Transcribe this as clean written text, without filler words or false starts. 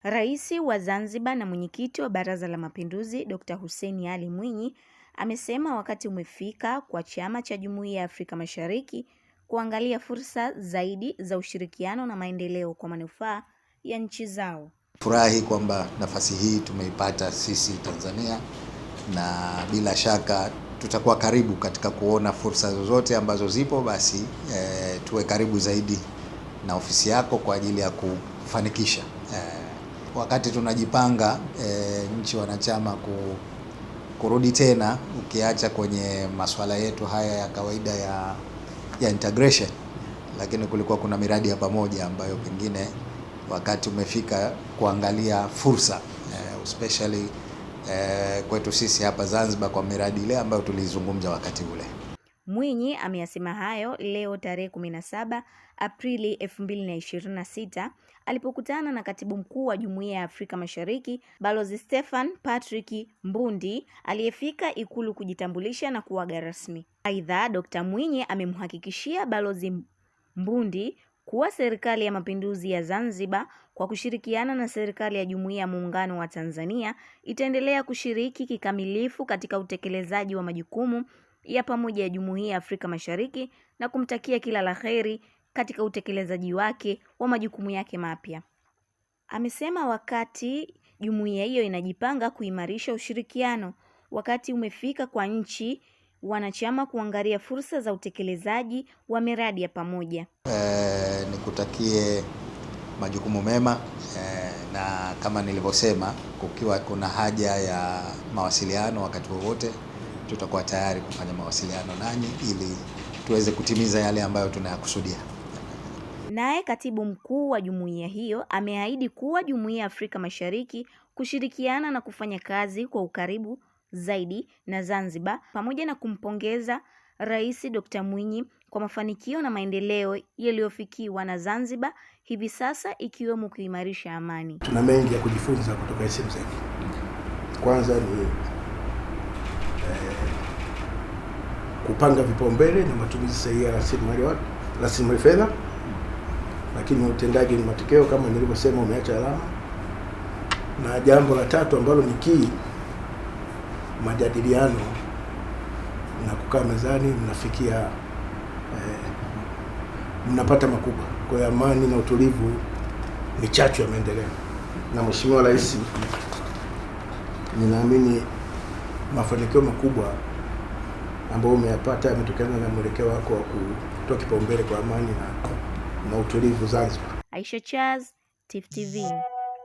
Rais wa Zanzibar na mwenyekiti wa Baraza la Mapinduzi Dr. Hussein Ali Mwinyi amesema wakati umefika kwa chama cha Jumuiya ya Afrika Mashariki kuangalia fursa zaidi za ushirikiano na maendeleo kwa manufaa ya nchi zao. Furahi kwamba nafasi hii tumeipata sisi Tanzania, na bila shaka tutakuwa karibu katika kuona fursa zozote ambazo zipo, basi tuwe karibu zaidi na ofisi yako kwa ajili ya kufanikisha. Wakati tunajipanga nchi wanachama kurudi tena, ukiacha kwenye masuala yetu haya ya kawaida ya integration, lakini kulikuwa kuna miradi ya pamoja ambayo pengine wakati umefika kuangalia fursa especially kwetu sisi hapa Zanzibar kwa miradi ile ambayo tulizungumza wakati ule. Mwinyi ameyasema hayo leo tarehe 17 Aprili 2026 alipokutana na Katibu Mkuu wa Jumuiya ya Afrika Mashariki Balozi Stephan Patrick Mbundi aliyefika Ikulu kujitambulisha na kuaga rasmi. Aidha, Dr. Mwinyi amemhakikishia Balozi Mbundi kuwa Serikali ya Mapinduzi ya Zanzibar kwa kushirikiana na Serikali ya Jumuiya ya Muungano wa Tanzania itaendelea kushiriki kikamilifu katika utekelezaji wa majukumu ya pamoja ya Jumuiya ya Afrika Mashariki na kumtakia kila la kheri katika utekelezaji wake wa majukumu yake mapya. Amesema wakati jumuiya hiyo inajipanga kuimarisha ushirikiano, wakati umefika kwa nchi wanachama kuangalia fursa za utekelezaji wa miradi ya pamoja. Nikutakie majukumu mema, na kama nilivyosema, kukiwa kuna haja ya mawasiliano wakati wowote tutakuwa tayari kufanya mawasiliano nanyi ili tuweze kutimiza yale ambayo tunayakusudia. Naye Katibu Mkuu wa jumuiya hiyo ameahidi kuwa Jumuiya ya Afrika Mashariki kushirikiana na kufanya kazi kwa ukaribu zaidi na Zanzibar, pamoja na kumpongeza Rais Dr. Mwinyi kwa mafanikio na maendeleo yaliyofikiwa na Zanzibar hivi sasa, ikiwemo kuimarisha amani. Tuna mengi ya kujifunza kutoka SMZ. Kwanza ni kupanga vipaumbele na matumizi sahihi ya rasilimali fedha, lakini utendaji ni matokeo kama nilivyosema umeacha alama. Na jambo la tatu ambalo ni key, majadiliano na kukaa mezani, mnafikia mnapata makubwa. Kwa hiyo amani na utulivu ni chachu ya maendeleo. Na Mheshimiwa Rais, ninaamini mafanikio makubwa ambayo umeyapata yametokana na mwelekeo wako wa kutoa kipaumbele kwa amani na utulivu Zanzibar. Aisha Chaz, Tifu TV.